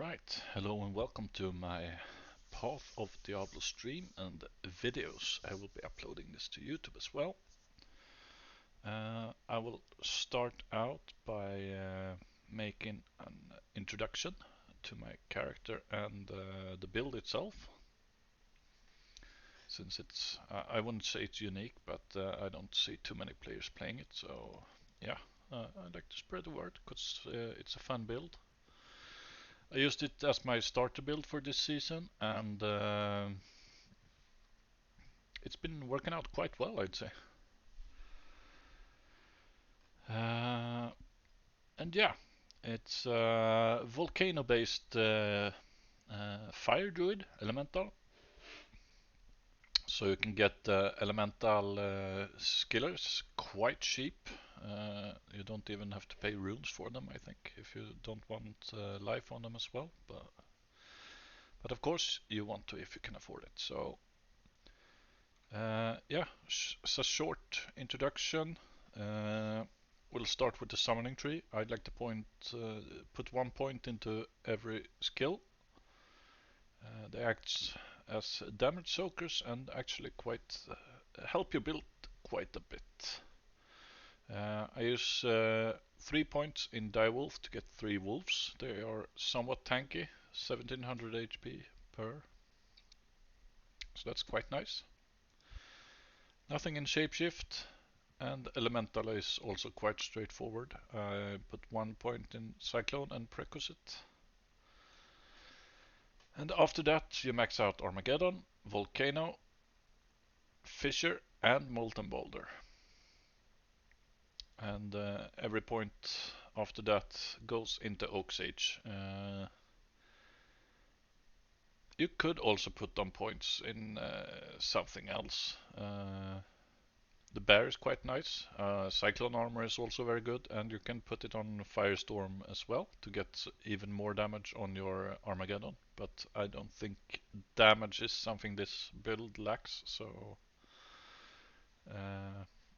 Alright, hello and welcome to my Path of Diablo stream and videos. I will be uploading this to YouTube as well. I will start out by making an introduction to my character and the build itself. Since it's, I wouldn't say it's unique, but I don't see too many players playing it, so yeah, I'd like to spread the word because it's a fun build. I used it as my starter build for this season, and it's been working out quite well, I'd say. And yeah, it's Volcano-based fire druid elemental. So you can get elemental skillers quite cheap. You don't even have to pay runes for them, I think, if you don't want life on them as well. But of course, you want to if you can afford it. So yeah, it's a short introduction. We'll start with the summoning tree. I'd like to put 1 point into every skill. They act as damage soakers and actually quite help you build quite a bit. I use 3 points in Direwolf to get 3 wolves. They are somewhat tanky, 1700 HP per. So that's quite nice. Nothing in Shapeshift, and Elemental is also quite straightforward. I put 1 point in Cyclone and Prerequisite. And after that you max out Armageddon, Volcano, Fissure and Molten Boulder. And every point after that goes into Oak Sage. You could also put down points in something else. The bear is quite nice. Cyclone armor is also very good, and you can put it on Firestorm as well to get even more damage on your Armageddon. But I don't think damage is something this build lacks, so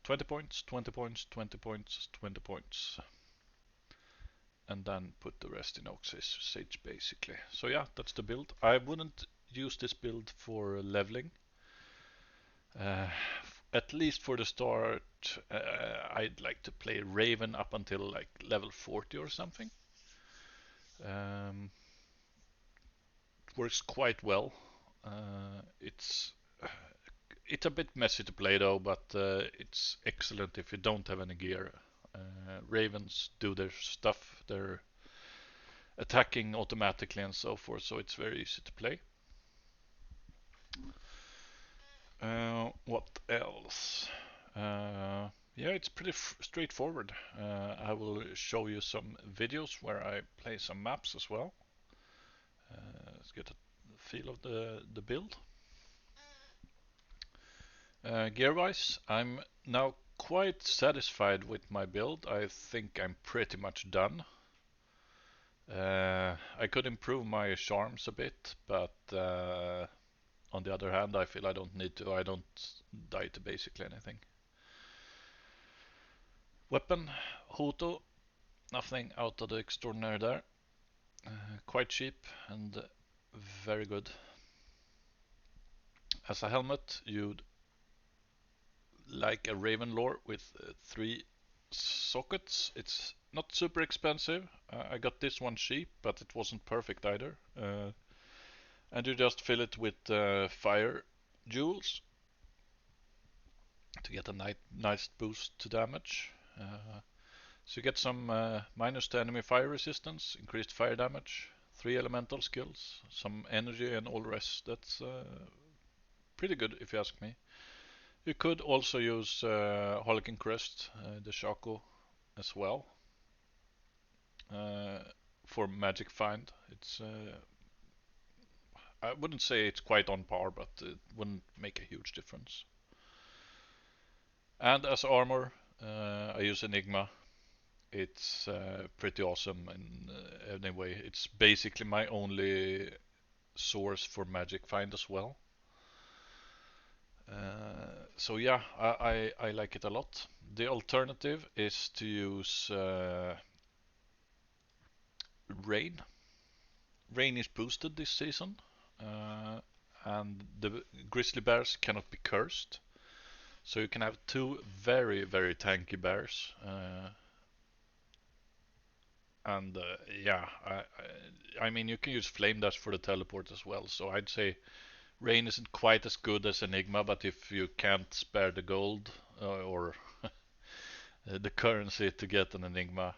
20 points, 20 points, 20 points, 20 points. And then put the rest in Oak Sage basically. So yeah, that's the build. I wouldn't use this build for leveling. At least for the start, I'd like to play Raven up until like level 40 or something. It works quite well. It's a bit messy to play though, but it's excellent if you don't have any gear. Ravens do their stuff, they're attacking automatically and so forth, so it's very easy to play. What else? Yeah, it's pretty straightforward. I will show you some videos where I play some maps as well. Let's get a feel of the build. Gear-wise, I'm now quite satisfied with my build. I think I'm pretty much done. I could improve my charms a bit, but on the other hand, I feel I don't need to. I don't die to basically anything. Weapon, Hoto, nothing out of the extraordinary there. Quite cheap and very good. As a helmet, you'd like a Raven lore with 3 sockets. It's not super expensive. I got this one cheap, but it wasn't perfect either. And you just fill it with fire jewels to get a nice boost to damage. So you get some minus to enemy fire resistance, increased fire damage, 3 elemental skills, some energy and all the rest. That's pretty good if you ask me. You could also use Harlequin Crest, the Shaco as well, for Magic Find. It's I wouldn't say it's quite on par, but it wouldn't make a huge difference. And as armor, I use Enigma. It's pretty awesome in any way. It's basically my only source for Magic Find as well. So yeah, I like it a lot. The alternative is to use Rain Rain is boosted this season, and the grizzly bears cannot be cursed. So you can have two very, very tanky bears. And yeah, I mean, you can use Flame Dash for the teleport as well. So I'd say Rain isn't quite as good as Enigma, but if you can't spare the gold or the currency to get an Enigma,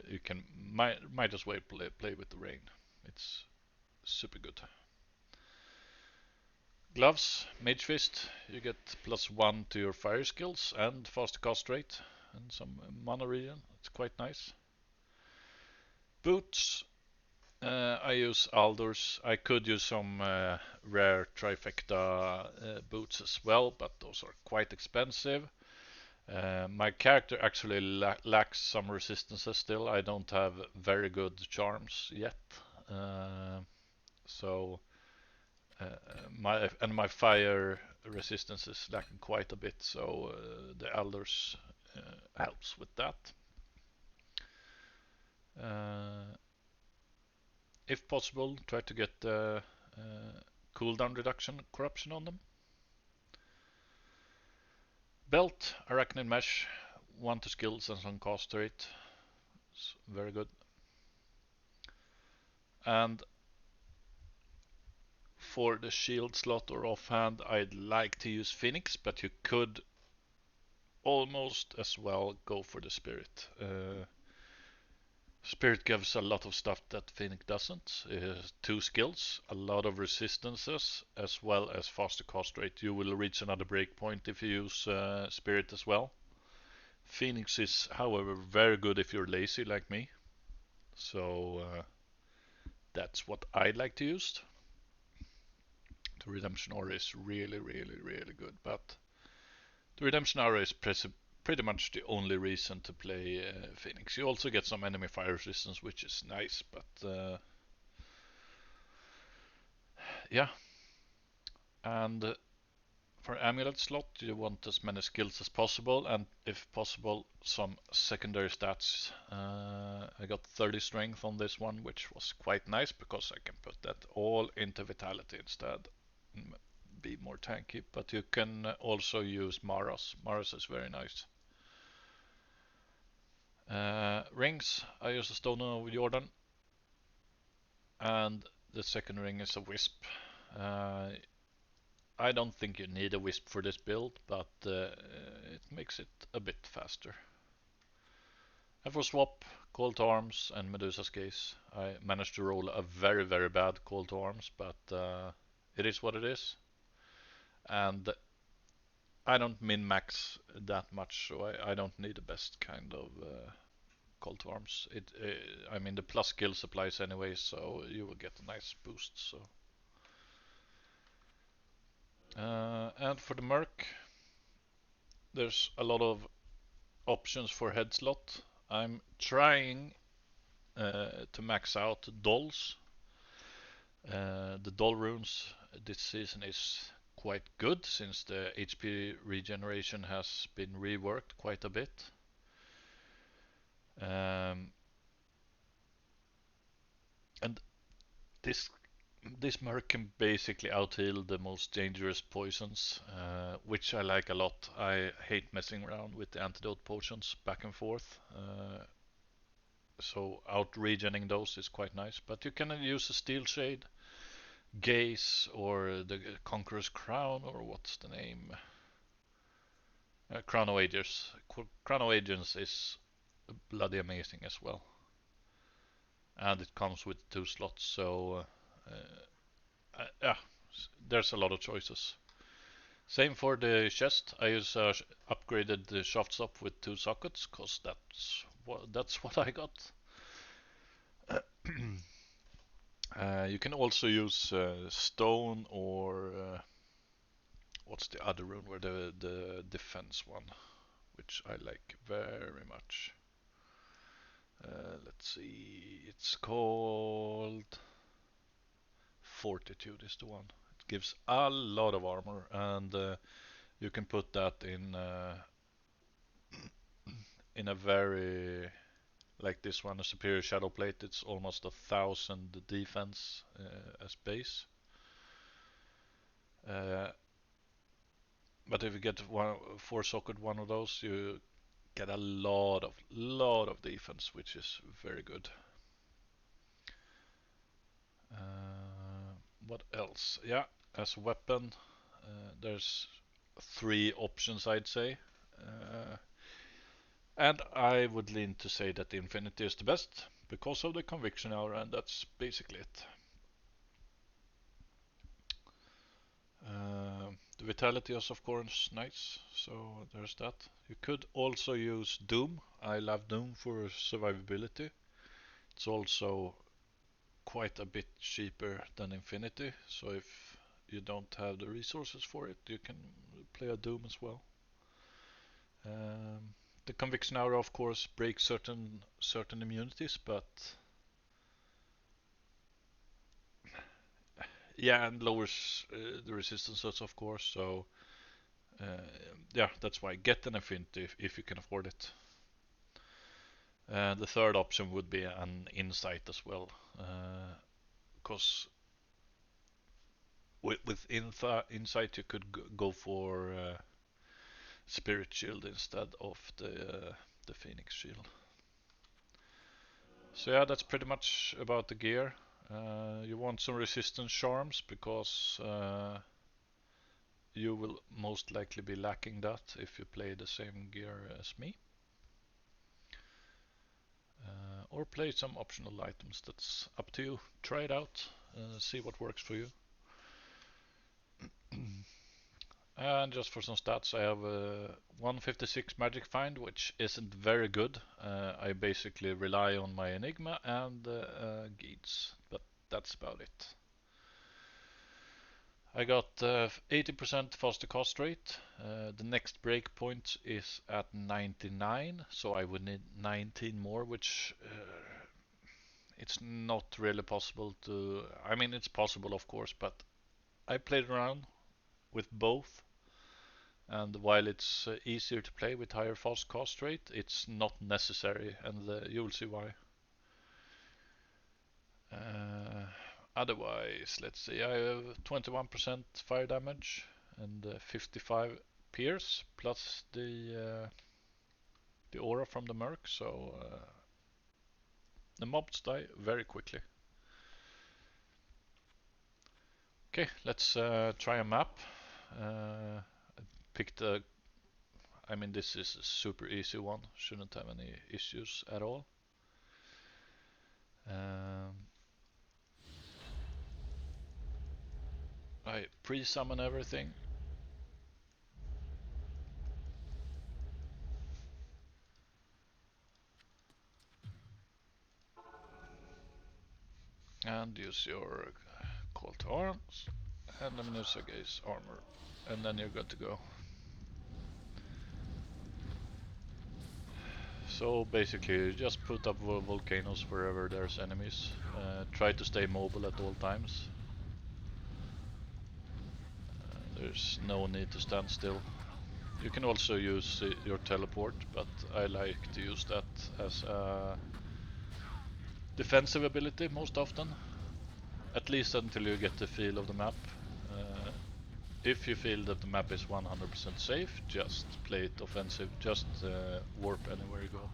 you can might as well play with the Rain. It's super good. Gloves, Mage Fist, you get +1 to your fire skills and faster cast rate and some mana regen. It's quite nice. Boots, I use Aldors. I could use some rare trifecta boots as well, but those are quite expensive. My character actually lacks some resistances still. I don't have very good charms yet. Uh, so my fire resistance is lacking quite a bit, so the Elders helps with that. If possible, try to get cooldown reduction corruption on them. Belt, Arachnid Mesh, 1 to skills and some cast rate. It's very good. And for the shield slot or offhand, I'd like to use Phoenix, but you could almost as well go for the Spirit. Spirit gives a lot of stuff that Phoenix doesn't. It has 2 skills, a lot of resistances, as well as faster cast rate. You will reach another breakpoint if you use Spirit as well. Phoenix is, however, very good if you're lazy like me. So that's what I like to use. The Redemption Aura is really, really, really good, but the Redemption Aura is pretty much the only reason to play Phoenix. You also get some enemy fire resistance, which is nice, but yeah. And for amulet slot, you want as many skills as possible, and if possible, some secondary stats. I got 30 strength on this one, which was quite nice because I can put that all into vitality instead. Be more tanky, but you can also use Maras. Maras is very nice. Rings, I use a Stone of Jordan, and the second ring is a Wisp. I don't think you need a Wisp for this build, but it makes it a bit faster. And for swap, Call to Arms and Medusa's Gaze. I managed to roll a very, very bad Call to Arms, but it is what it is. And I don't min-max that much, so I don't need the best kind of Call to Arms. I mean, the plus skill applies anyway, so you will get a nice boost. So, and for the Merc, there's a lot of options for head slot. I'm trying to max out dolls. The doll runes this season is quite good since the HP regeneration has been reworked quite a bit. And this Merc can basically out-heal the most dangerous poisons, which I like a lot. I hate messing around with the antidote potions back and forth. So out-regening those is quite nice. But you can use a Steel Shade, Gaze, or the Conqueror's Crown, or what's the name? Crown of Ages. Crown of Ages is bloody amazing as well. And it comes with 2 slots, so yeah, there's a lot of choices. Same for the chest. I use upgraded the shaft stop with 2 sockets, cause that's what I got. You can also use stone or what's the other rune where the defense one, which I like very much. Let's see, it's called Fortitude is the one. It gives a lot of armor, and you can put that in a very Like this one, a superior shadow plate, it's almost 1,000 defense as base. But if you get 4-socket one of those, you get a lot of defense, which is very good. What else? Yeah, as a weapon, there's 3 options, I'd say. And I would lean to say that the Infinity is the best because of the Conviction Hour, and that's basically it. The Vitality is of course nice, so there's that. You could also use Doom. I love Doom for survivability. It's also quite a bit cheaper than Infinity, so if you don't have the resources for it, you can play a Doom as well. The Conviction Hour of course breaks certain immunities, but yeah, and lowers the resistances of course, so yeah, that's why get an Infinity if you can afford it. The third option would be an Insight as well, because with Insight you could go for Spirit Shield instead of the Phoenix Shield. So yeah, that's pretty much about the gear. You want some resistance charms because you will most likely be lacking that if you play the same gear as me. Or play some optional items, that's up to you. Try it out, see what works for you. And just for some stats, I have a 156 magic find, which isn't very good. I basically rely on my Enigma and Geats, but that's about it. I got 80% faster cast rate. The next breakpoint is at 99, so I would need 19 more, which it's not really possible to. I mean, it's possible, of course, but I played around with both, and while it's easier to play with higher fast cast rate, it's not necessary, and you'll see why. Otherwise, let's see, I have 21% fire damage and 55 pierce plus the aura from the merc, so the mobs die very quickly. Okay, let's try a map. Picked a. I mean, this is a super easy one. Shouldn't have any issues at all. I pre-summon everything. And use your call to arms and the Menusaga's armor, and then you're good to go. So basically, you just put up volcanoes wherever there's enemies. Try to stay mobile at all times. There's no need to stand still. You can also use your teleport, but I like to use that as a defensive ability most often. At least until you get the feel of the map. If you feel that the map is 100% safe, just play it offensive, just warp anywhere you go.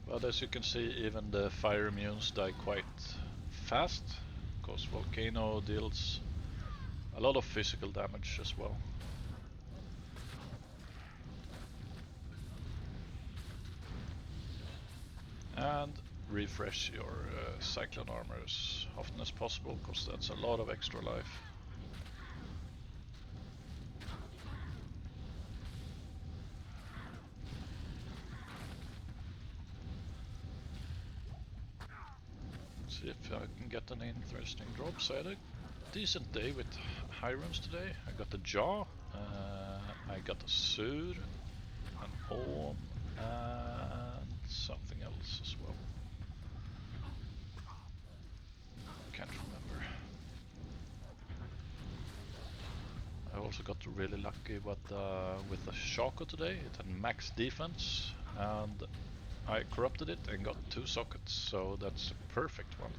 But as you can see, even the fire immunes die quite fast, because Volcano deals a lot of physical damage as well. And refresh your Cyclone armor as often as possible, because that's a lot of extra life. Let's see if I can get any interesting drops. I had a decent day with high runs today. I got a jaw, I got a Sur, an Orm, and something else as well. Can't remember. I also got really lucky with the Shaco today. It had max defense, and I corrupted it and got 2 sockets, so that's a perfect one.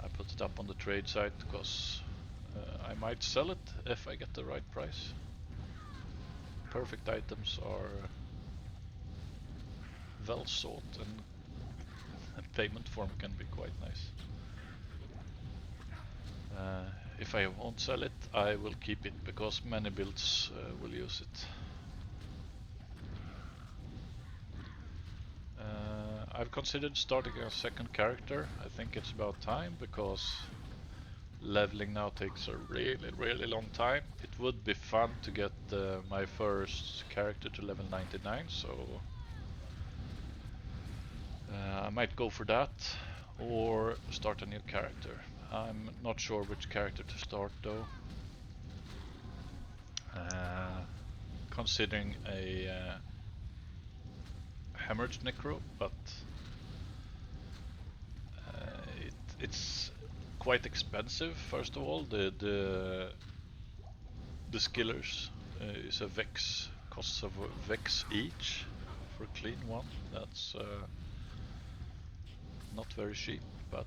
I put it up on the trade site because I might sell it if I get the right price. Perfect items are well sought, and payment form can be quite nice. If I won't sell it, I will keep it because many builds will use it. I've considered starting a second character. I think it's about time because leveling now takes a really long time. It would be fun to get my first character to level 99, so I might go for that or start a new character. I'm not sure which character to start though. Considering a Hemorrhage Necro, but it's quite expensive. First of all, the skillers is a Vex, costs a Vex each for a clean one. That's not very cheap, but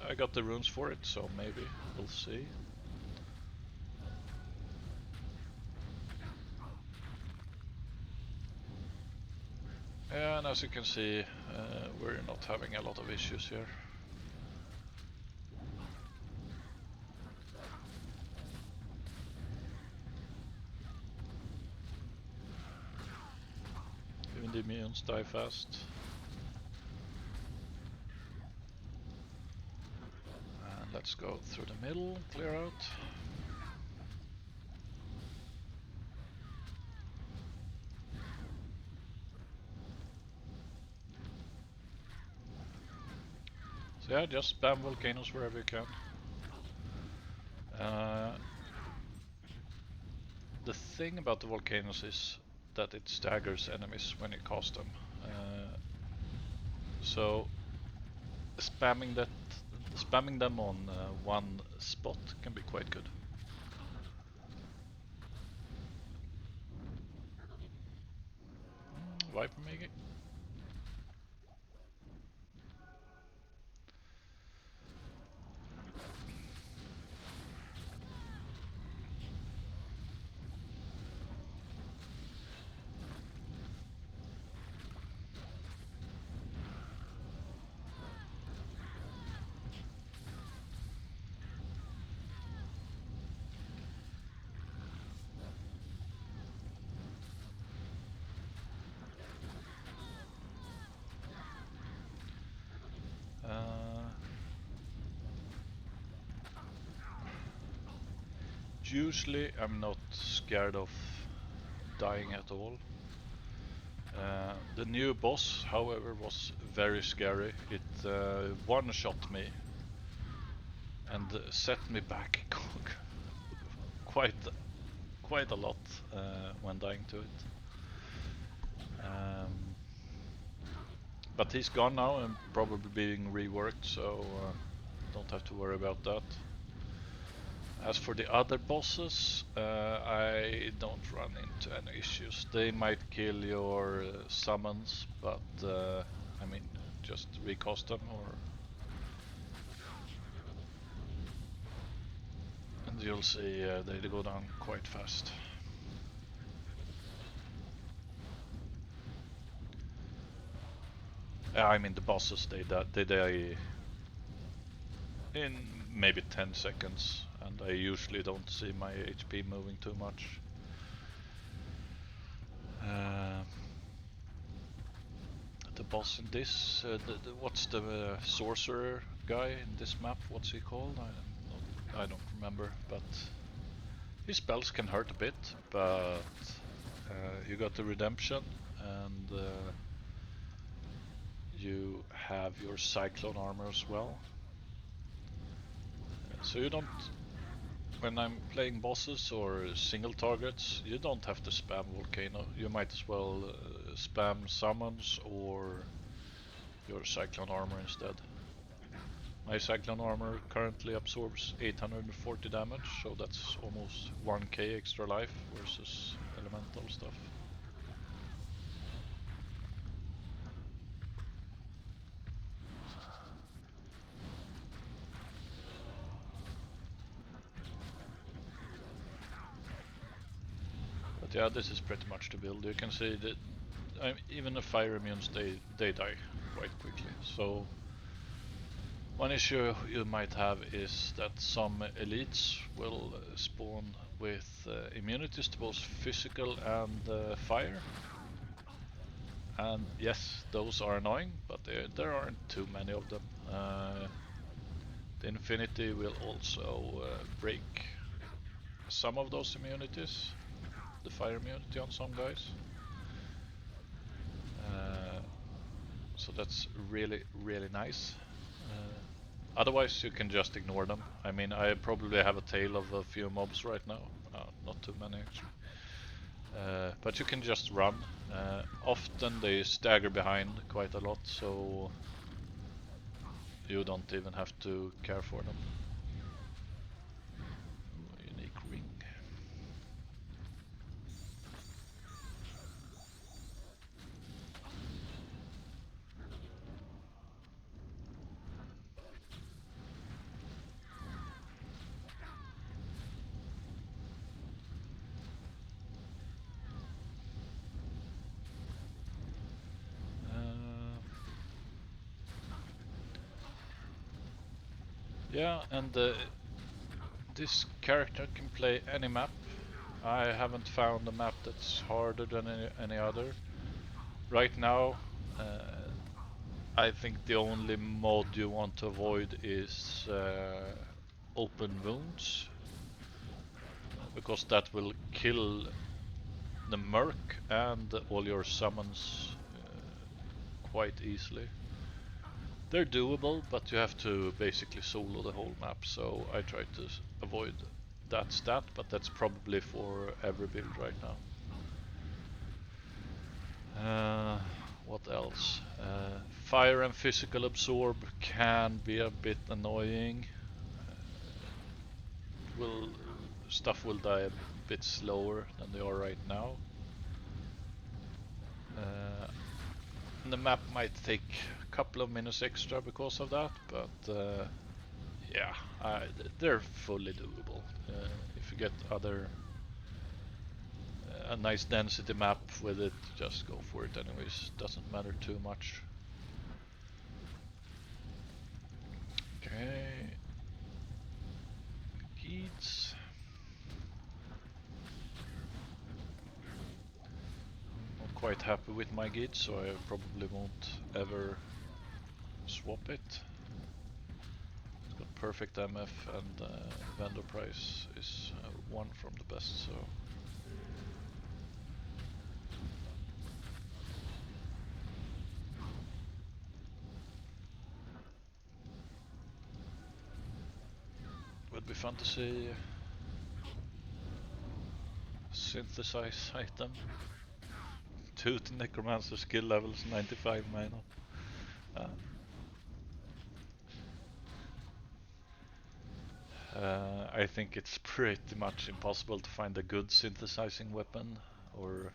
I got the runes for it, so maybe we'll see. And as you can see, we're not having a lot of issues here. Even the minions die fast. And let's go through the middle, clear out. So yeah, just spam volcanoes wherever you can. The thing about the volcanoes is that it staggers enemies when you cast them. So spamming them on one spot can be quite good. Viper maybe? Usually I'm not scared of dying at all. The new boss, however, was very scary. It one-shot me and set me back quite a lot when dying to it. But he's gone now and probably being reworked, so don't have to worry about that. As for the other bosses, I don't run into any issues. They might kill your summons, but I mean, just recast them and you'll see they go down quite fast. I mean the bosses, they die in maybe 10 seconds, and I usually don't see my HP moving too much. The boss in this, what's the sorcerer guy in this map? What's he called? I don't remember, but his spells can hurt a bit, but you got the redemption, and you have your cyclone armor as well. So you don't, when I'm playing bosses or single targets, you don't have to spam Volcano. You might as well spam summons or your cyclone armor instead. My Cyclone armor currently absorbs 840 damage, so that's almost 1k extra life versus elemental stuff. But yeah, this is pretty much the build. You can see that even the fire immunes, they die quite quickly. So one issue you might have is that some elites will spawn with immunities to both physical and fire. And yes, those are annoying, but there aren't too many of them. The Infinity will also break some of those immunities, the fire immunity on some guys. So that's really, really nice. Otherwise, you can just ignore them. I mean, I probably have a tail of a few mobs right now. Not too many actually. But you can just run. Often they stagger behind quite a lot, so you don't even have to care for them. Ooh, unique ring. Yeah, and this character can play any map. I haven't found a map that's harder than any other. Right now, I think the only mod you want to avoid is open wounds, because that will kill the merc and all your summons quite easily. They're doable, but you have to basically solo the whole map, so I try to avoid that stat, but that's probably for every build right now. What else? Fire and physical absorb can be a bit annoying. Stuff will die a bit slower than they are right now. The map might take a couple of minutes extra because of that, but yeah, they're fully doable. If you get a nice density map with it, just go for it anyways. Doesn't matter too much. Okay. Geeds. I'm quite happy with my git, so I probably won't ever swap it. It's got perfect MF and vendor price is one from the best, so would be fun to see synthesize item. 2 to necromancer skill levels 95 mana. I think it's pretty much impossible to find a good synthesizing weapon or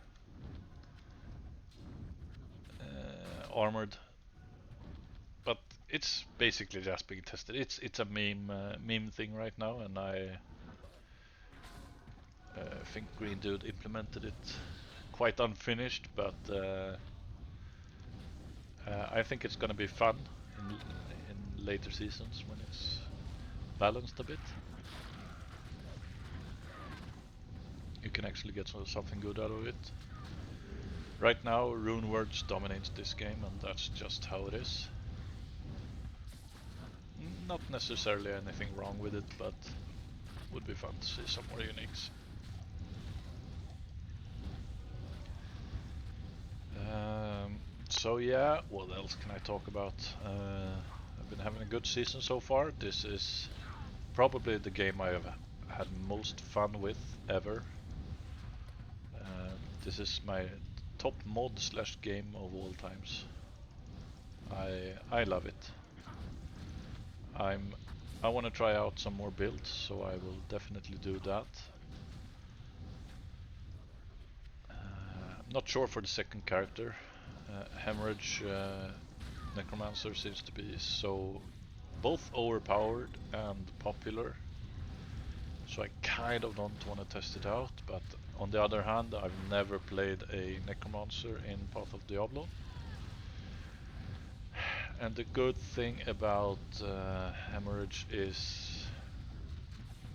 armored, but it's basically just being tested. It's a meme thing right now, and I think Green Dude implemented it quite unfinished, but I think it's gonna be fun in later seasons when it's balanced a bit. You can actually get something good out of it. Right now, rune words dominates this game, and that's just how it is. Not necessarily anything wrong with it, but would be fun to see some more uniques. So yeah, what else can I talk about? I've been having a good season so far. This is probably the game I have had most fun with ever. This is my top mod slash game of all times. I love it. I want to try out some more builds, so I will definitely do that. I'm not sure for the second character. Hemorrhage Necromancer seems to be so both overpowered and popular, so I kind of don't want to test it out, but on the other hand, I've never played a Necromancer in Path of Diablo. And the good thing about Hemorrhage is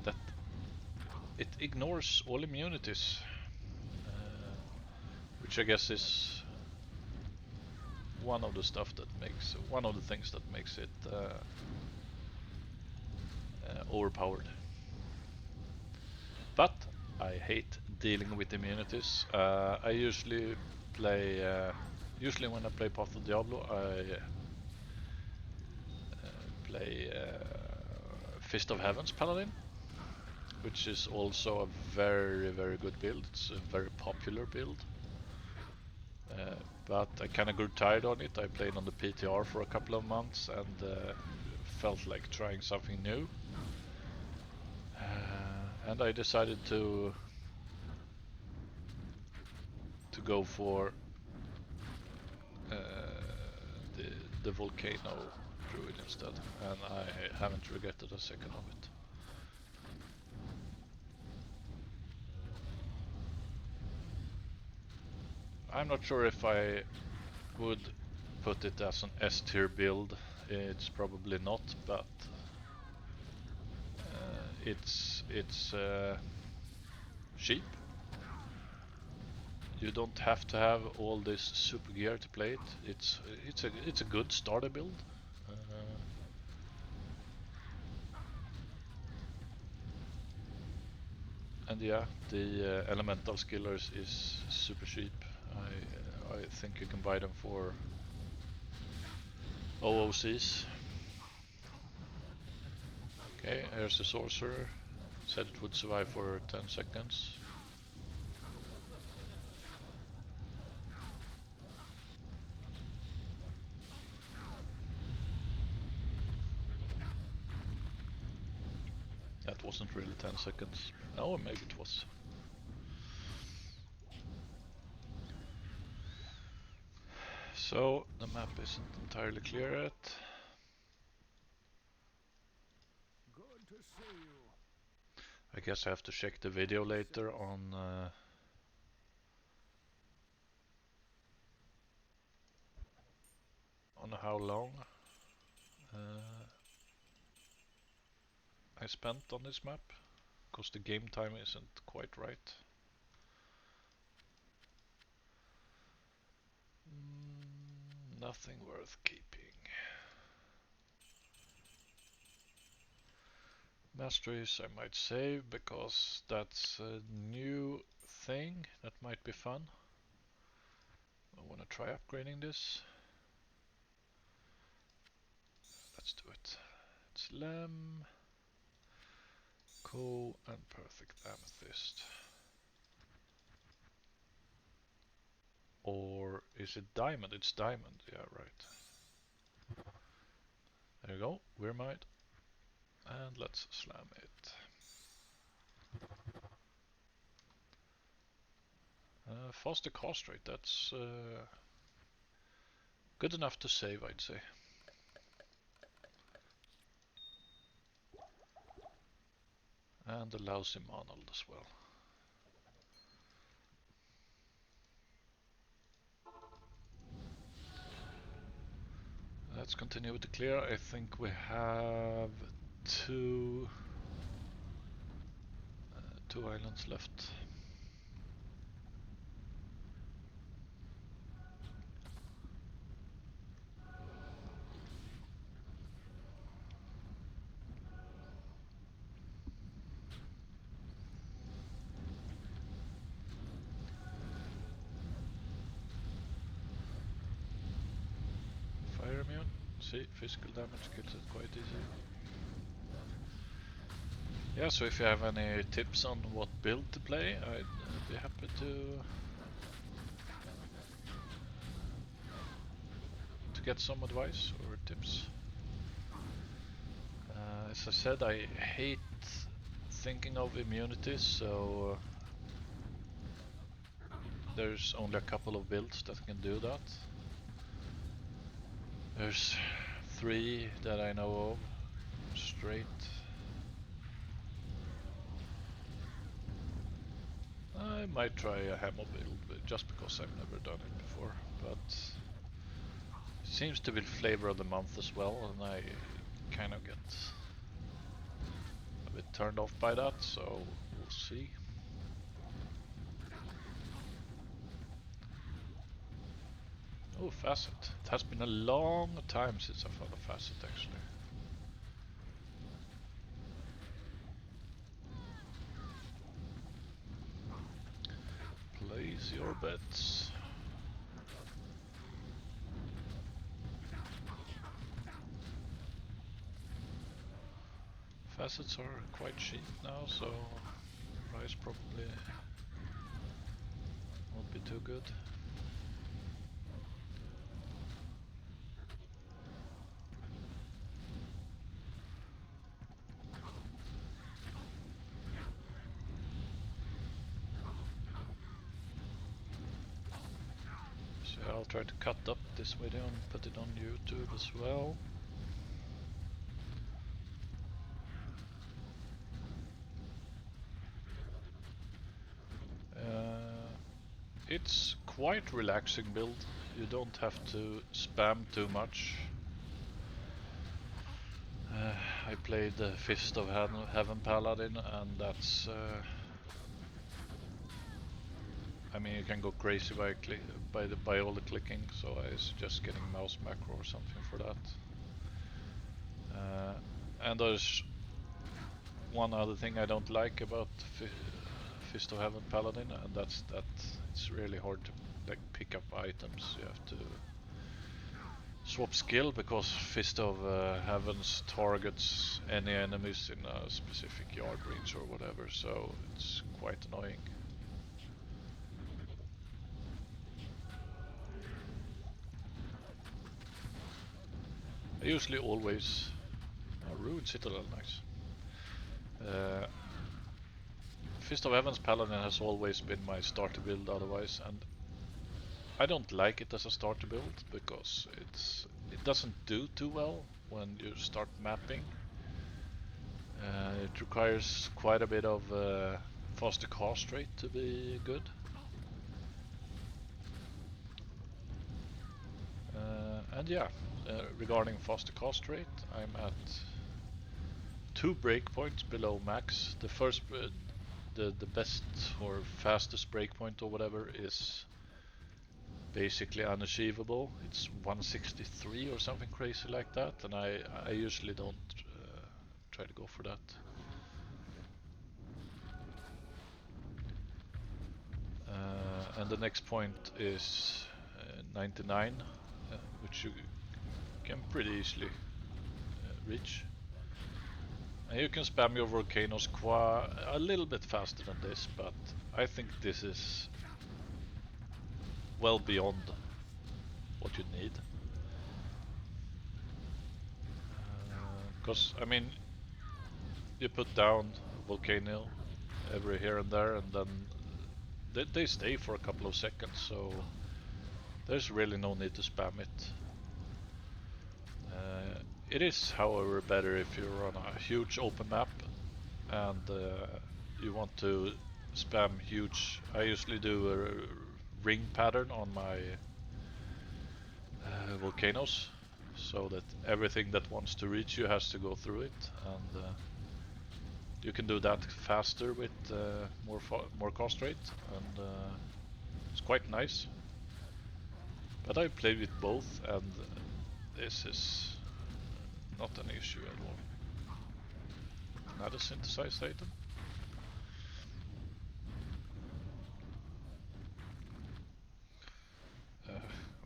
that it ignores all immunities, which I guess is one of the things that makes it overpowered. But I hate dealing with immunities. I usually play, when I play Path of Diablo, I play Fist of Heaven's Paladin, which is also a very, very good build. It's a very popular build. But I kind of grew tired on it. I played on the PTR for a couple of months and felt like trying something new. And I decided to go for the Volcano Druid instead, and I haven't regretted a second of it. I'm not sure if I would put it as an S tier build. It's probably not, but it's cheap. You don't have to have all this super gear to play it. It's a good starter build. And yeah, the elemental skillers is super cheap. I think you can buy them for OOCs. Okay, here's the sorcerer. Said it would survive for 10 seconds. That wasn't really 10 seconds. Oh, maybe it was. So, the map isn't entirely clear yet. Good to see you. I guess I have to check the video later on how long I spent on this map, because the game time isn't quite right. Nothing worth keeping. Masteries I might save, because that's a new thing that might be fun. I want to try upgrading this. Let's do it. It's Lem, Co, and Perfect Amethyst. Or is it Diamond? It's Diamond, yeah, right. There you go, Weirmite. And let's slam it. Faster cast rate, that's good enough to save, I'd say. And a lousy Monold as well. Let's continue with the clear. I think we have two islands left. Fire immune. See, physical damage kills it quite easy. Yeah, so if you have any tips on what build to play, I'd be happy to get some advice or tips. as I said, I hate thinking of immunities, so there's only a couple of builds that can do that. There's 3 that I know of straight. I might try a hammer build just because I've never done it before, but it seems to be flavor of the month as well, and I kind of get a bit turned off by that, so we'll see. Oh, facet. It has been a long time since I found a facet actually. Place your bets. Facets are quite cheap now, so price probably won't be too good. So I'll try to cut up this video and put it on YouTube as well. It's quite relaxing build. You don't have to spam too much. I played the Fist of Heaven Paladin, and that's I mean, you can go crazy by all the clicking, so I suggest getting mouse macro or something for that. And there's one other thing I don't like about Fist of Heaven Paladin, and that's that it's really hard to like pick up items. You have to swap skill because Fist of Heavens targets any enemies in a specific yard range or whatever, so it's quite annoying. I usually always Druid Citadel, nice. Fist of Heaven's Paladin has always been my starter build otherwise, and I don't like it as a starter build because it doesn't do too well when you start mapping. It requires quite a bit of faster cast rate to be good. And yeah, regarding faster cast rate, I'm at 2 breakpoints below max. The first, the best or fastest breakpoint or whatever is basically unachievable. It's 163 or something crazy like that, and I usually don't try to go for that. And the next point is 99, which you can pretty easily reach. And you can spam your volcanoes a little bit faster than this, but I think this is well beyond what you need. Because, I mean, you put down volcano every here and there, and then they stay for a couple of seconds, so there's really no need to spam it. It is, however, better if you're on a huge open map and you want to spam huge. I usually do a ring pattern on my volcanoes, so that everything that wants to reach you has to go through it, and you can do that faster with more cost rate, and it's quite nice. But I played with both, and this is not an issue at all. Another synthesized item.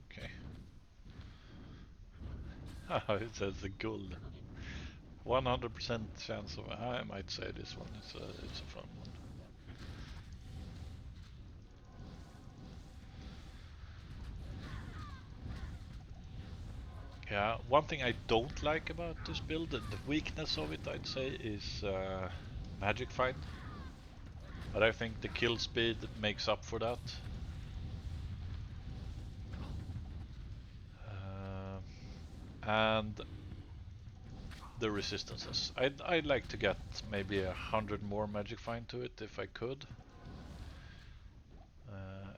Okay. It says a gold. 100% chance of. I might say this one. It's a fun one. Yeah, one thing I don't like about this build, the weakness of it I'd say, is magic find. But I think the kill speed makes up for that. And the resistances. I'd like to get maybe 100 more magic find to it if I could.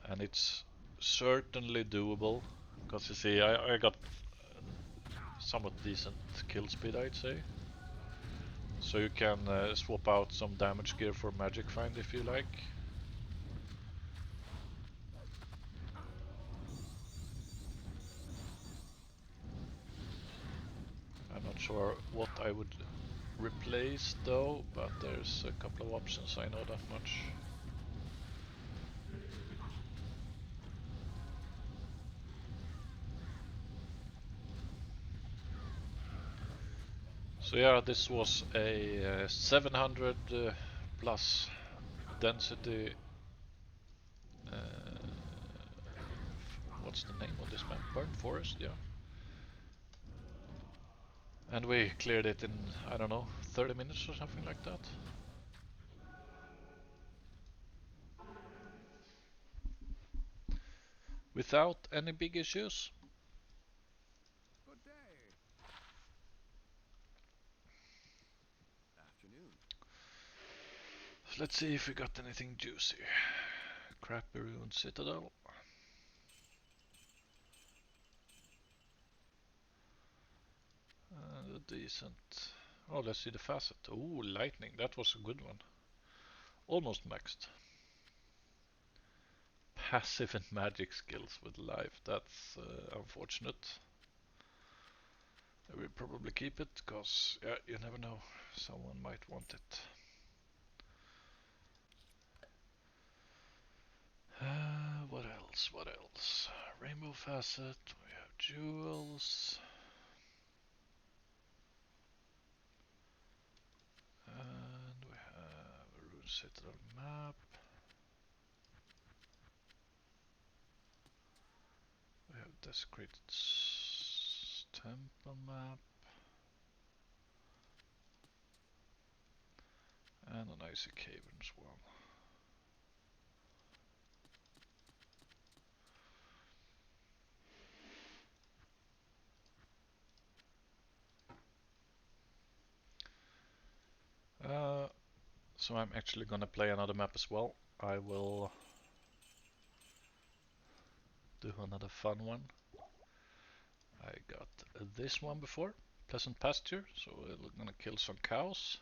And it's certainly doable. Because you see, I got somewhat decent kill speed, I'd say. So you can swap out some damage gear for magic find if you like. I'm not sure what I would replace though, but there's a couple of options, I know that much. So yeah, this was a 700 plus density. What's the name of this map? Burnt Forest, yeah. And we cleared it in, I don't know, 30 minutes or something like that. Without any big issues. Good day. Afternoon. Let's see if we got anything juicy. Crappy Ruined Citadel. And a decent... Oh, let's see the facet. Oh, lightning. That was a good one. Almost maxed. Passive and magic skills with life. That's unfortunate. I will probably keep it, because yeah, you never know. Someone might want it. What else? What else? Rainbow facet. We have jewels. And we have a Rune Citadel map. We have Desecrated Temple map. And an Icy Caverns one. So I'm actually gonna play another map as well. I will do another fun one. I got this one before, Pleasant Pasture, so we're gonna kill some cows.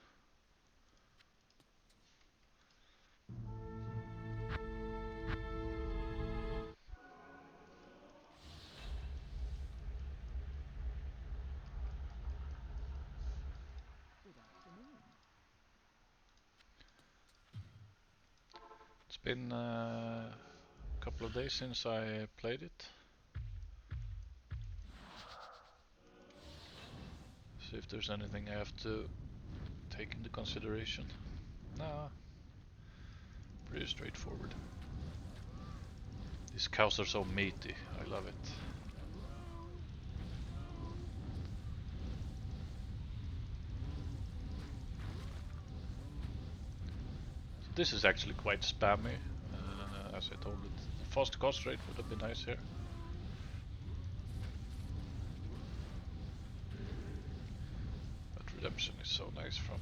Good afternoon. It's been a couple of days since I played it. See if there's anything I have to take into consideration. Nah, pretty straightforward. These cows are so meaty, I love it. So this is actually quite spammy, as I told it. Fast cost rate would have been nice here. But redemption is so nice from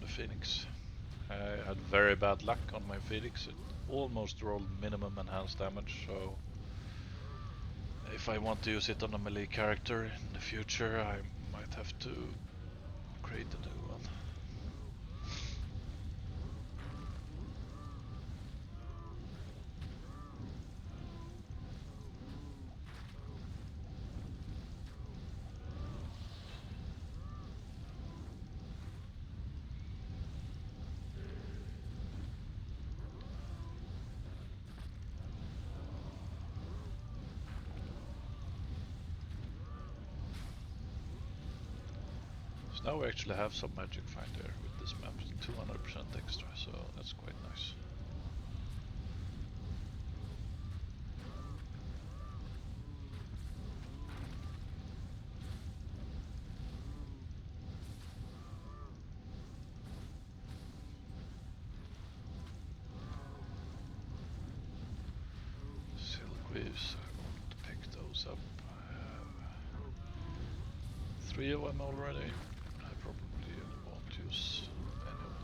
the Phoenix. I had very bad luck on my Phoenix. It almost rolled minimum enhanced damage, so if I want to use it on a melee character in the future, I might have to create a new one. So now we actually have some magic find here with this map, 200% extra, so that's quite nice. Greaves, I want to pick those up. I have 3 of them already. I probably won't use any of them.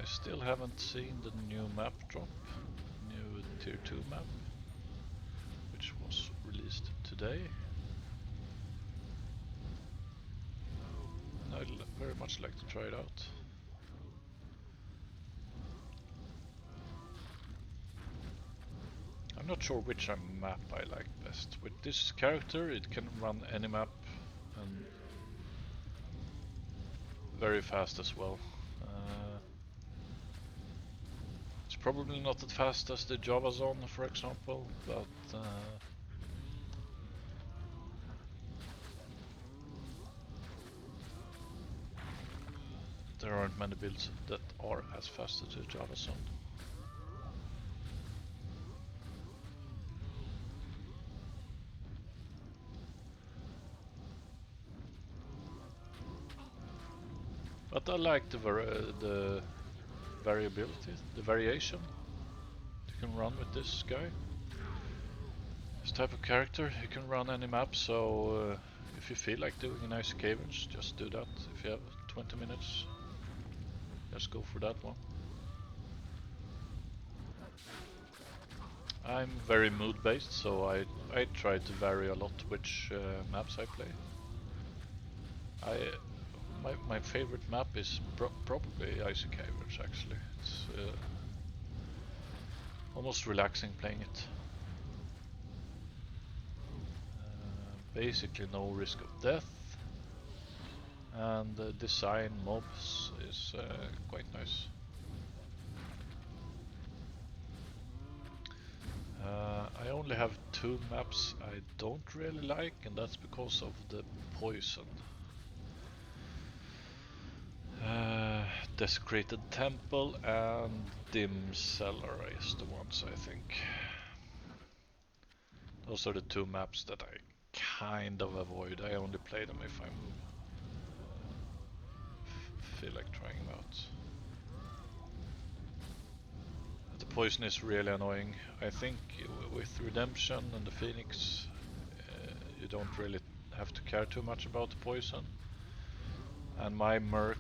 I still haven't seen the new map drop, new tier 2 map, which was released today. And I'd very much like to try it out. I'm not sure which map I like best. With this character it can run any map and very fast as well. It's probably not as fast as the Java Zone, for example, but there aren't many builds that are as fast as the Java Zone. But I like the variability, the variation you can run with this guy. This type of character, you can run any map, so if you feel like doing a nice caverns, just do that. If you have 20 minutes, just go for that one. I'm very mood based, so I try to vary a lot which maps I play. My favorite map is probably Icy Caverns actually. It's almost relaxing playing it. Basically no risk of death, and the design mobs is quite nice. I only have 2 maps I don't really like, and that's because of the poison. Desecrated Temple and Dim Cellar is the ones I think. Those are the 2 maps that I kind of avoid. I only play them if I feel like trying them out. The poison is really annoying. I think with Redemption and the Phoenix you don't really have to care too much about the poison. And my Merc,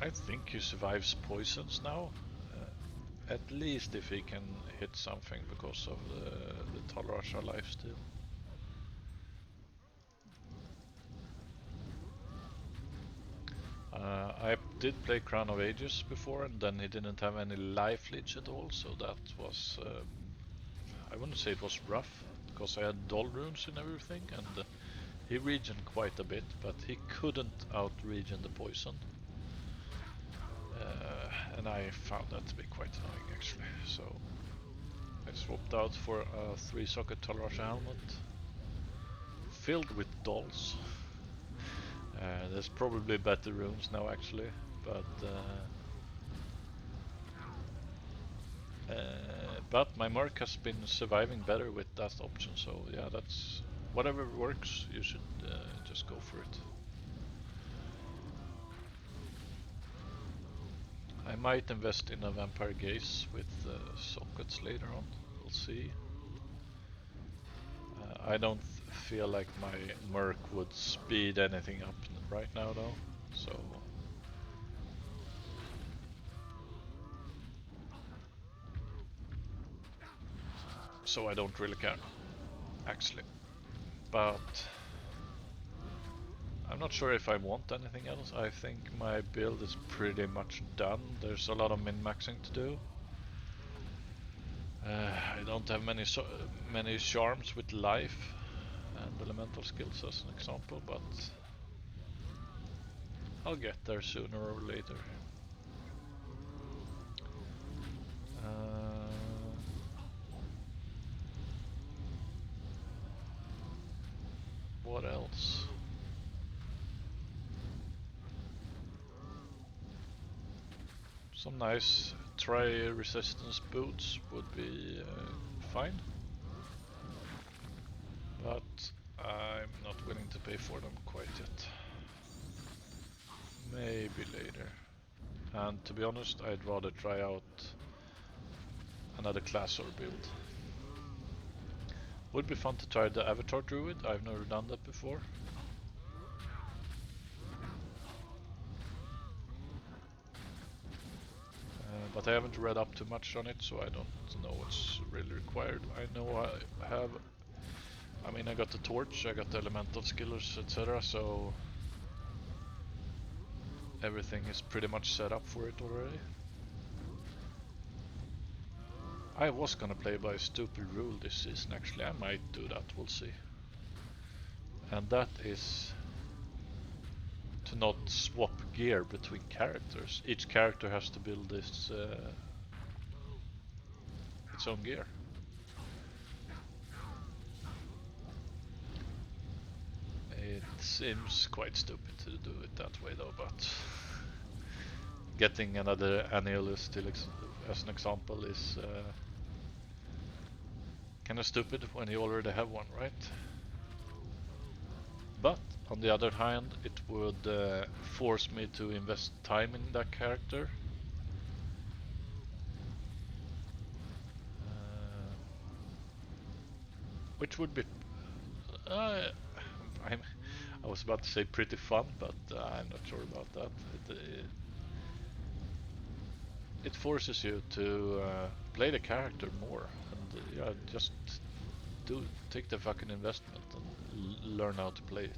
I think he survives poisons now. At least if he can hit something because of the Tolarasha lifesteal. I did play Crown of Ages before, and then he didn't have any life leech at all, so that was, I wouldn't say it was rough, because I had Doll runes and everything, and he regened quite a bit, but he couldn't out-regen the poison. And I found that to be quite annoying actually, so I swapped out for a 3-socket Tolarasha helmet filled with dolls. There's probably better runes now actually, but my Merc has been surviving better with that option, so yeah, that's whatever works, you should just go for it. I might invest in a Vampire Gaze with sockets later on, we'll see. I don't feel like my Merc would speed anything up right now though, so I don't really care actually, but I'm not sure if I want anything else. I think my build is pretty much done. There's a lot of min-maxing to do. I don't have many charms with life and elemental skills as an example, but I'll get there sooner or later. What else? Some nice tri-resistance boots would be fine, but I'm not willing to pay for them quite yet. Maybe later. And to be honest, I'd rather try out another class or build. Would be fun to try the Avatar Druid, I've never done that before. But I haven't read up too much on it, so I don't know what's really required. I know I have... I mean, I got the torch, I got the elemental skillers, etc, so... everything is pretty much set up for it already. I was gonna play by a stupid rule this season actually, I might do that, we'll see. And that is to not swap gear between characters. Each character has to build its own gear. It seems quite stupid to do it that way though, but getting another Annihilus as an example is kinda stupid when you already have one, right? But on the other hand, it would force me to invest time in that character. Which would be... I was about to say pretty fun, but I'm not sure about that. It forces you to play the character more, and yeah, just take the fucking investment and learn how to play it.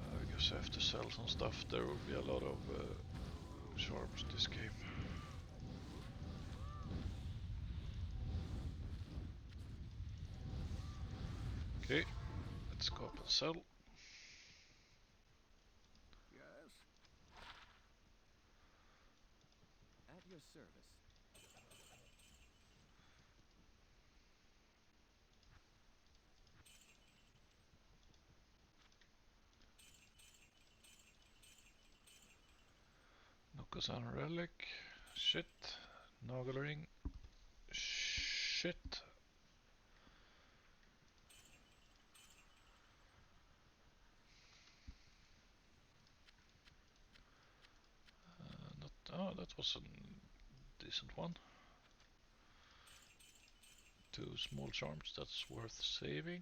I guess I have to sell some stuff. There will be a lot of charms this game. Okay, let's go up and sell. Yes? At your service. Nokosan relic. Shit. Nagelring. Shit. Oh, that was a decent one. 2 small charms, that's worth saving.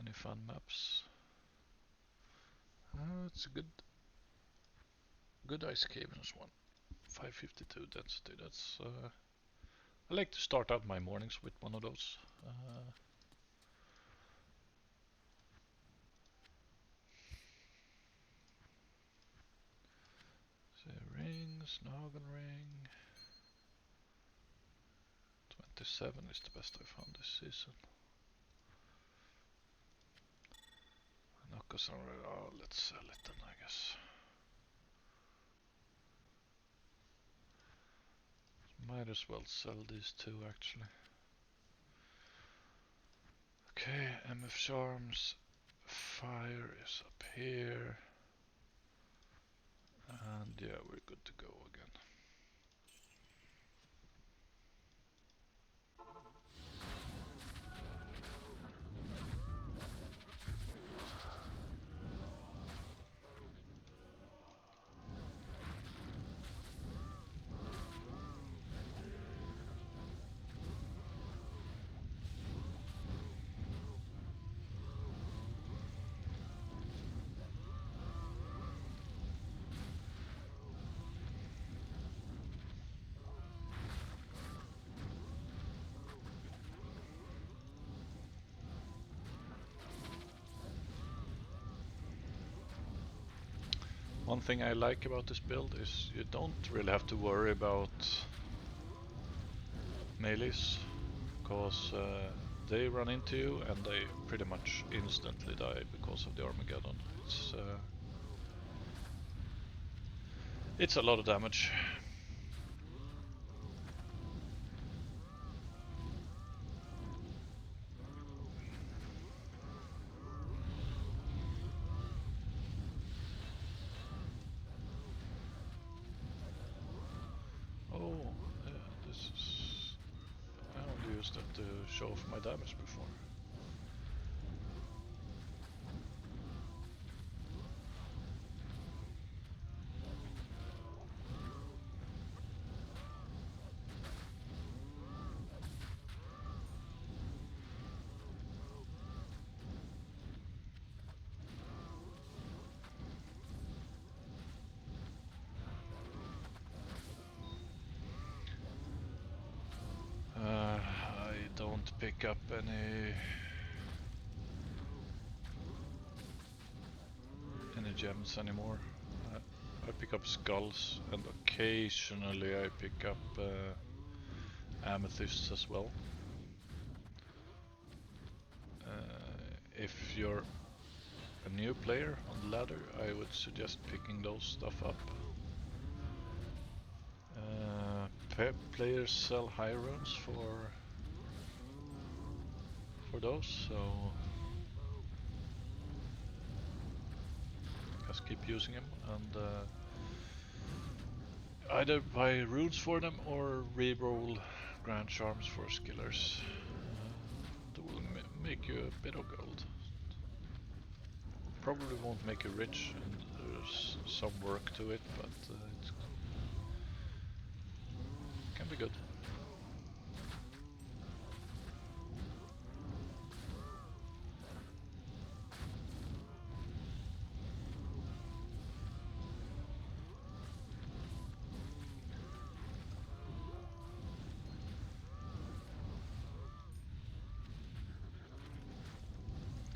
Any fun maps? It's a good Ice Caverns one. 552 density, that's... I like to start out my mornings with one of those. So rings, Nagen ring. 27 is the best I found this season. Nokosan, oh, let's sell it then, I guess. Might as well sell these 2 actually. Okay, MF Charms. Fire is up here. And yeah, we're good to go again. One thing I like about this build is you don't really have to worry about melees, because they run into you and they pretty much instantly die because of the Armageddon. It's a lot of damage. Oh, yeah, this is... I only used that to show off my damage before. I don't pick up any gems anymore. I pick up skulls, and occasionally I pick up amethysts as well. If you're a new player on the ladder, I would suggest picking those stuff up. Players sell high runes for those, so just keep using them and either buy runes for them or re-roll grand charms for skillers. That will make you a bit of gold. Probably won't make you rich, and there's some work to it, but it can be good.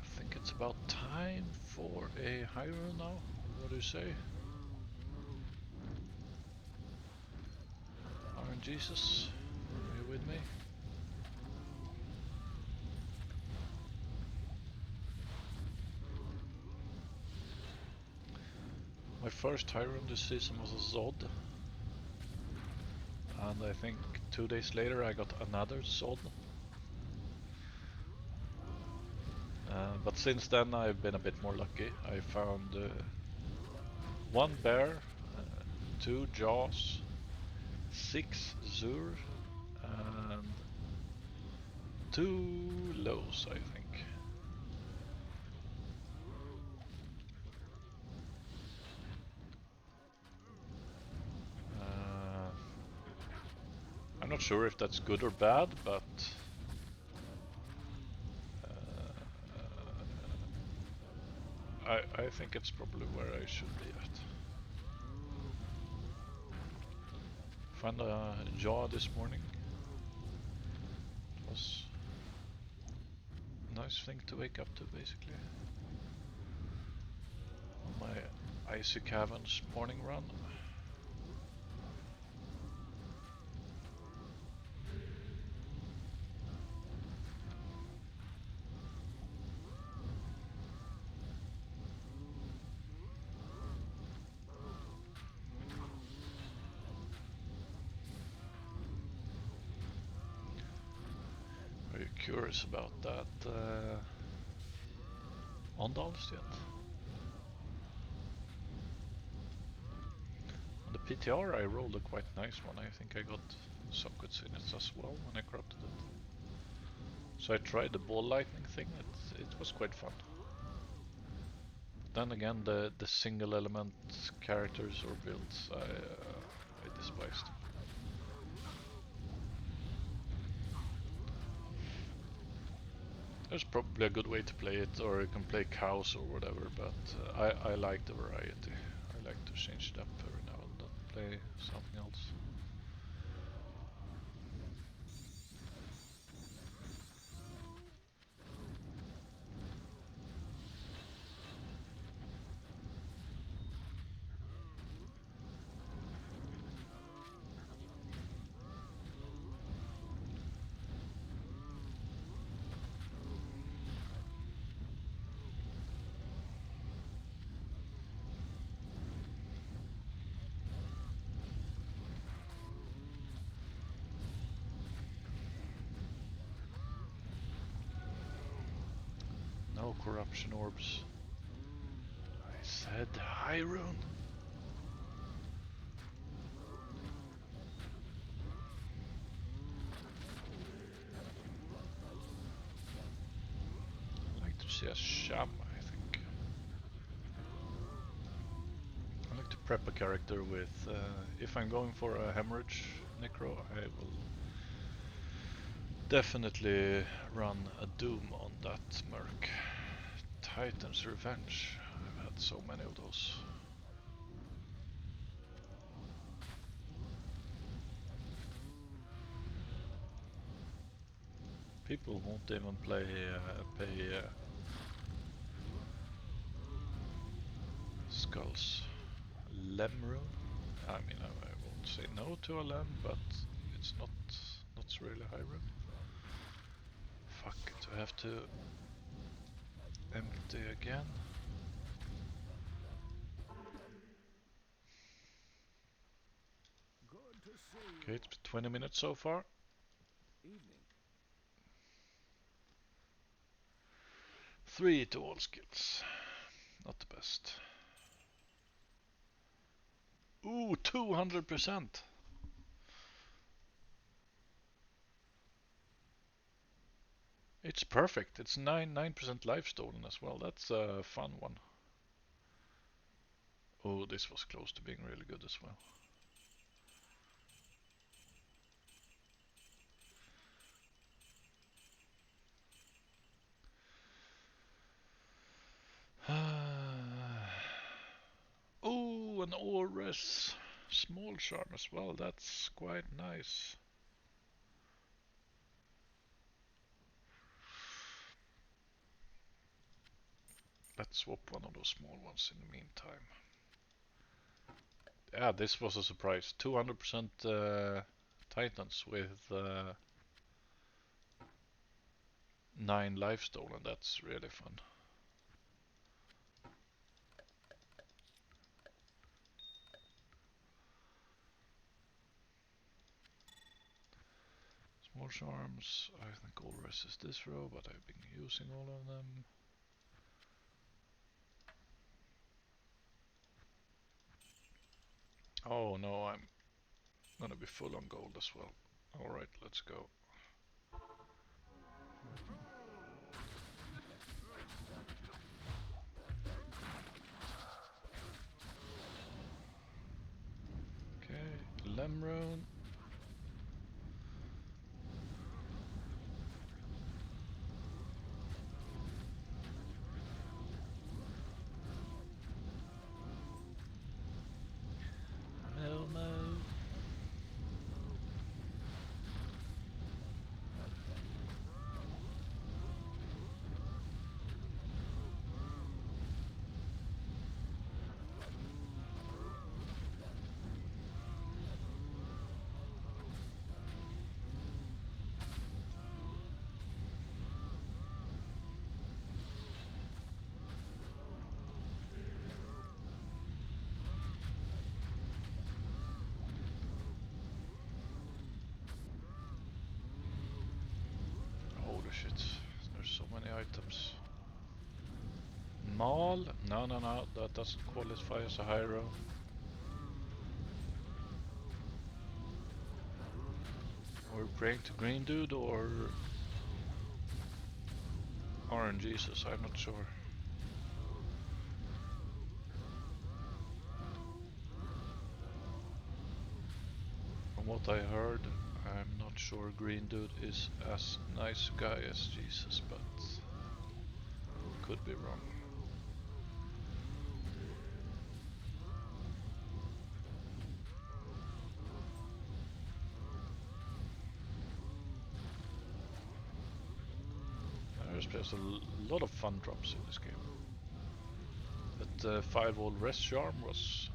I think it's about time for a high rune now. What do you say? Iron Jesus, are you with me? My first high rune this season was a Zod, and I think 2 days later I got another Zod. But since then I've been a bit more lucky. I found 1 bear, 2 jaws, 6 zur, and 2 lows, I think. I'm not sure if that's good or bad, but I think it's probably where I should be at. Found a jaw this morning. It was a nice thing to wake up to, basically. On my Icy Caverns morning run. Are you curious about that. Ondals yet? On the PTR I rolled a quite nice one. I think I got sockets in it as well when I corrupted it. So I tried the ball lightning thing. It was quite fun. Then again, the single element characters or builds, I despised. There's probably a good way to play it, or you can play cows or whatever, but I like the variety. I like to change it up every now and then, play something else. No corruption orbs. I said Hyrule. I like to see a sham, I think. I like to prep a character with, if I'm going for a hemorrhage necro, I will definitely run a Doom on that merc. Titan's Revenge. I've had so many of those. People won't even pay skulls. Lemrune? I mean, I won't say no to a lem, but it's not really high rune. Fuck, do I have to empty again? Good to see you. Okay, it's been 20 minutes so far. Evening. 3 to all skills. Not the best. Ooh, 200%! It's perfect. It's 9% life stolen as well. That's a fun one. Oh, this was close to being really good as well. Oh, an Ores small charm as well. That's quite nice. Let's swap one of those small ones in the meantime. Yeah, this was a surprise. 200% Titans with 9 life stolen. That's really fun. Small charms. I think all rest is this row, but I've been using all of them. Oh no, I'm gonna be full on gold as well. Alright, let's go. Okay, Lemrune. Melmo. shit. There's so many items. Maul? No, no, no. That doesn't qualify as a hero. We're praying to Green Dude or Orange Jesus, I'm not sure. From what I heard, I'm not sure Green Dude is as nice a guy as Jesus, but could be wrong. There's a lot of fun drops in this game. That 5-wall rest charm was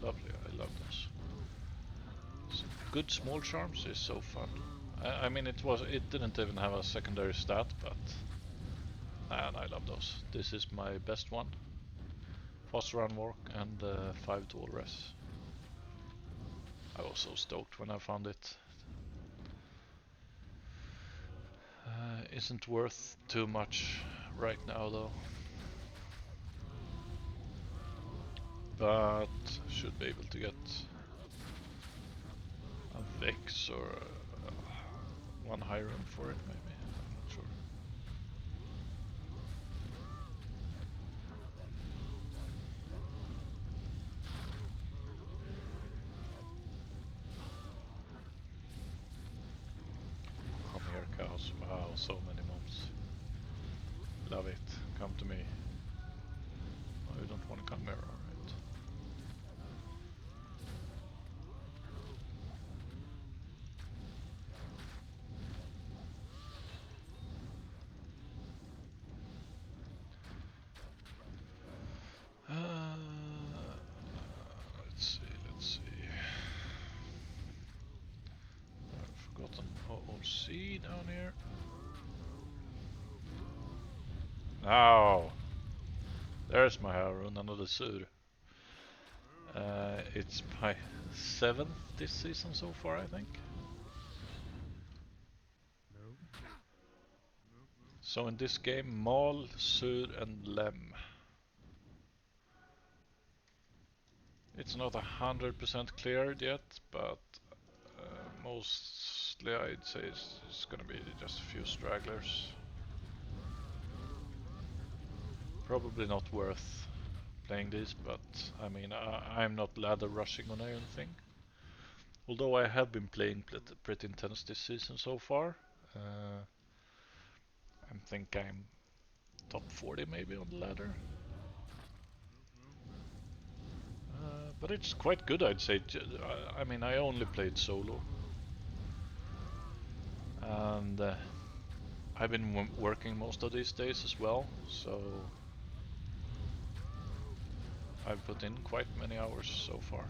lovely, I love those. Some good small charms is so fun. I mean it didn't even have a secondary stat, but man, I love those. This is my best one. Fast run walk and 5-wall rest. I was so stoked when I found it. Isn't worth too much right now though. But should be able to get a Vex or one Hiram for it maybe. I'm not sure. Come here cows. Wow, so many mobs. Love it. Come to me. Oh, you don't want to come here, alright. Let's see. I've forgotten OOC down here. Oh! There's my Harun, another Sur. It's my 7th this season so far, I think. So in this game, Maul, Sur and Lem. It's not 100% cleared yet, but mostly I'd say it's gonna be just a few stragglers. Probably not worth playing this, but I mean I'm not ladder rushing on anything. Although I have been playing pretty intense this season so far. I think I'm top 40 maybe on the ladder. But it's quite good, I'd say. I mean, I only played solo. And I've been working most of these days as well, so I've put in quite many hours so far.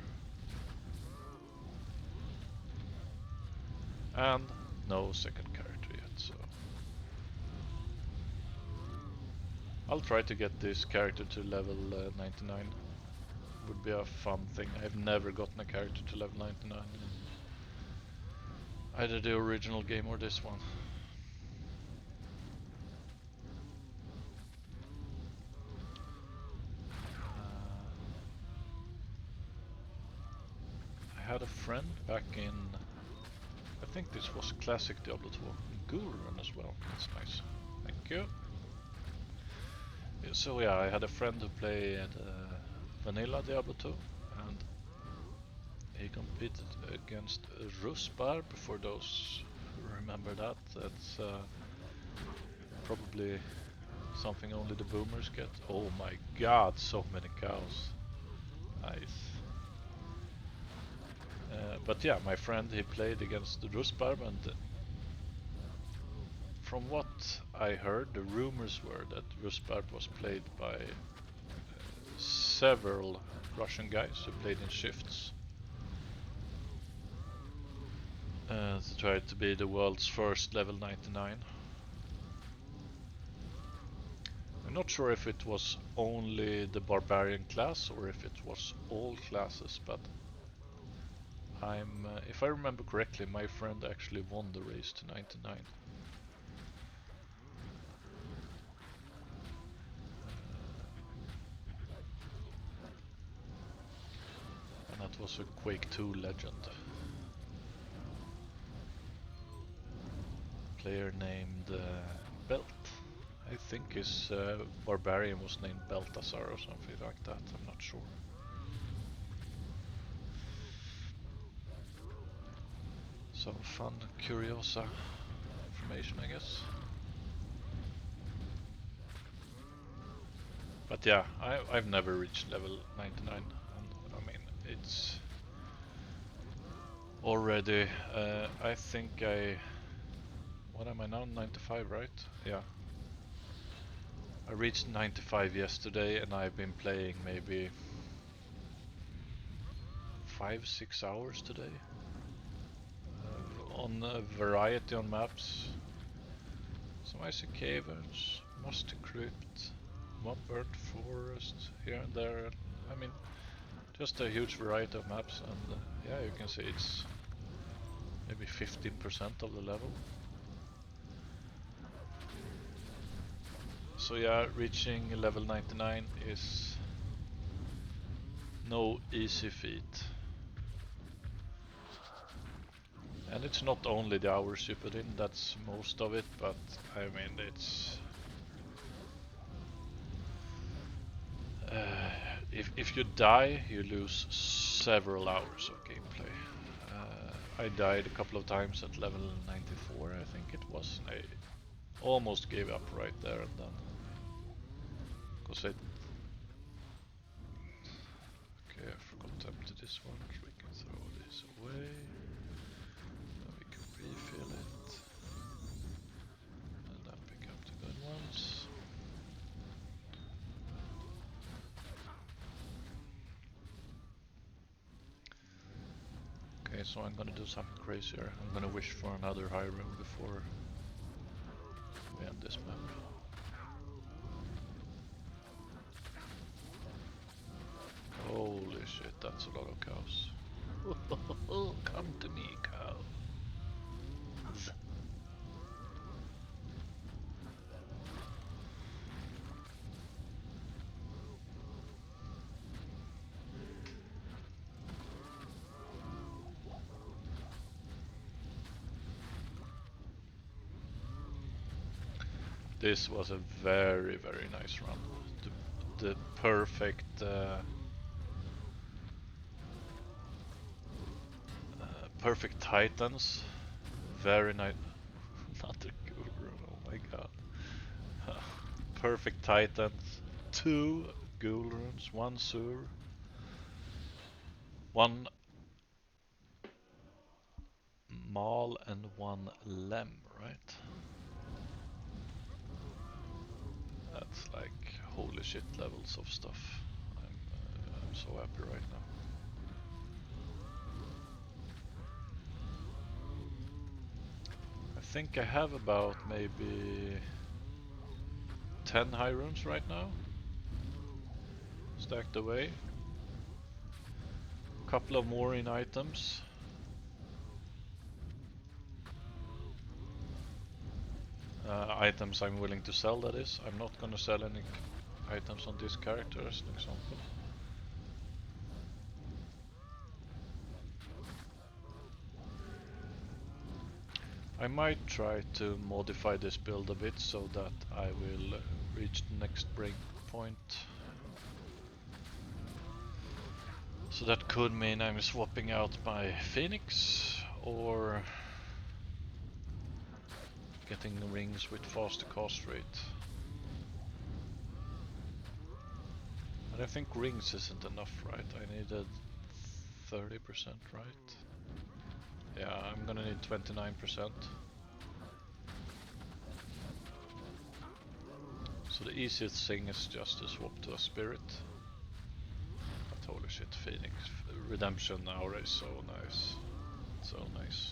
And no second character yet, so I'll try to get this character to level 99. Would be a fun thing. I've never gotten a character to level 99 in either the original game or this one. I had a friend back in, I think this was classic Diablo 2, Ghoul run as well. That's nice. Thank you. So yeah, I had a friend who played vanilla Diablo 2, and he competed against Rusbarb, for those who remember that. That's probably something only the boomers get. Oh my god, so many cows. Nice. But yeah, my friend, he played against the Rusbarb, and from what I heard, the rumors were that Rusbarb was played by several Russian guys who played in shifts. To try to be the world's first level 99. I'm not sure if it was only the barbarian class or if it was all classes, but if I remember correctly, my friend actually won the race to 99. was a Quake 2 legend. Player named Belt. I think his barbarian was named Beltasar or something like that, I'm not sure. Some fun, curiosa information, I guess. But yeah, I've never reached level 99, and I mean, it's already, I think what am I now, 95, right? Yeah. I reached 95 yesterday, and I've been playing maybe 5-6 hours today. On a variety on maps. Some icy caverns, musty crypt, one burnt forest, here and there. I mean, just a huge variety of maps, and yeah, you can see it's maybe 15% of the level. So yeah, reaching level 99 is no easy feat. And it's not only the hours you put in, that's most of it, but I mean, it's... if you die, you lose several hours of gameplay. I died a couple of times at level 94, I think it was. I almost gave up right there and then. Because okay, I forgot to empty this one. We can throw this away. Then we can refill it. And then pick up the good ones. Okay, so I'm gonna do something crazier. I'm gonna wish for another high room before we end this map. Holy shit, that's a lot of cows. Come to me, cow. This was a very, very nice run. The perfect perfect titans. Very nice. Another ghoul rune, oh my god. Perfect titans. 2 ghoul runes, 1 sur, 1 maul and 1 lem, right? That's like holy shit levels of stuff. I'm so happy right now. I think I have about maybe 10 high runes right now stacked away. Couple of more in items. Items I'm willing to sell, that is. I'm not gonna sell any items on this character as an example. I might try to modify this build a bit so that I will reach the next break point. So that could mean I'm swapping out my Phoenix or getting rings with faster cast rate. But I think rings isn't enough, right? I needed 30%, right? Yeah, I'm gonna need 29%. So the easiest thing is just to swap to a spirit. But holy shit, Phoenix Redemption now is so nice. So nice.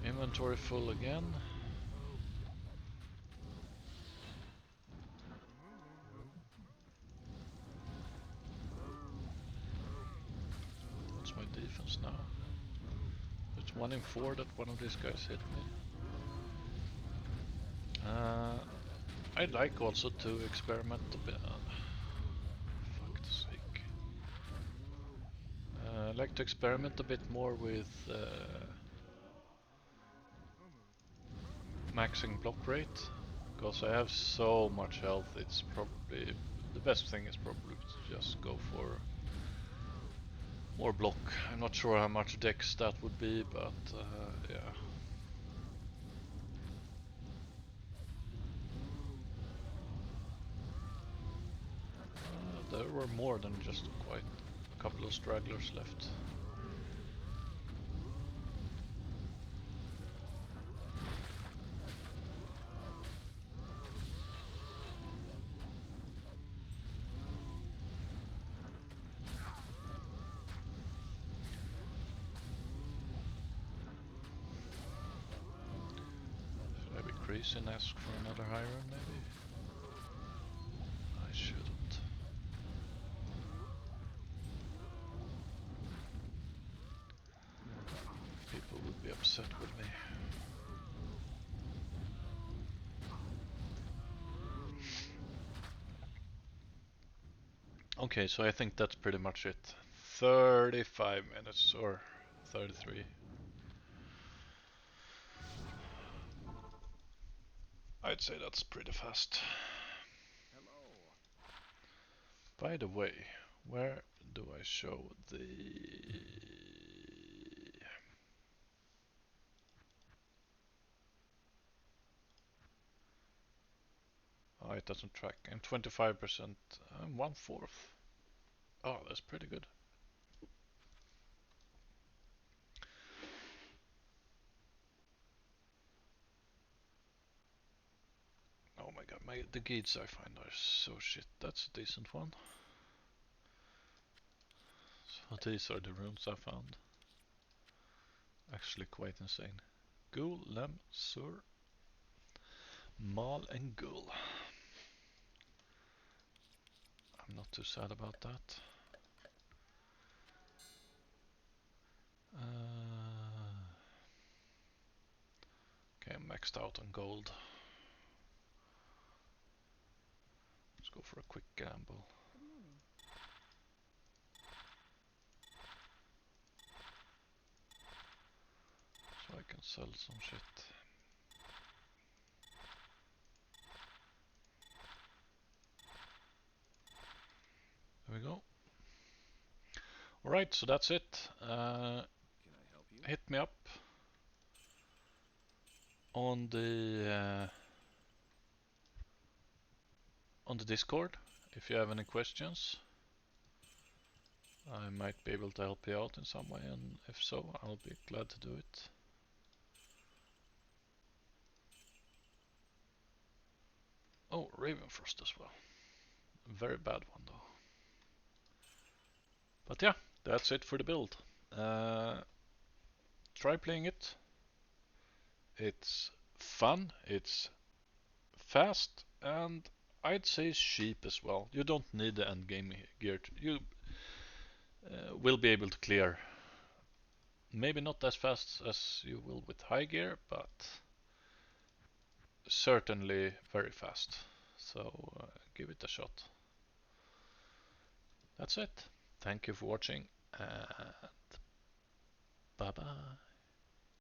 Inventory full again. What's my defense now? It's 1 in 4 that one of these guys hit me. I'd like also to experiment a bit. Fuck's sake. I'd like to experiment a bit more with maxing block rate, because I have so much health. It's probably the best thing is probably to just go for more block. I'm not sure how much dex that would be, but yeah. There were more than just quite a couple of stragglers left. Should I be crazy and ask for another high run maybe? I shouldn't. People would be upset with me. Okay, so I think that's pretty much it. 35 minutes or 33. I'd say that's pretty fast. Hello. By the way, where do I show the... Oh, it doesn't track. I'm 25%. I'm 1/4. Oh, that's pretty good. Oh my god, the guides I find are so shit. That's a decent one. So these are the runes I found. Actually quite insane. Ghoul, Lem, Sur, Mal and Ghoul. I'm not too sad about that. Okay, I'm maxed out on gold. Let's go for a quick gamble. Good morning. So I can sell some shit. There we go. Alright, so that's it. Can I help you? Hit me up on the Discord if you have any questions. I might be able to help you out in some way, and if so, I'll be glad to do it. Oh, Ravenfrost as well. Very bad one though. But yeah, that's it for the build. Try playing it. It's fun, it's fast, and I'd say cheap as well. You don't need the end game gear. You will be able to clear. Maybe not as fast as you will with high gear, but certainly very fast. So give it a shot. That's it. Thank you for watching, and bye bye.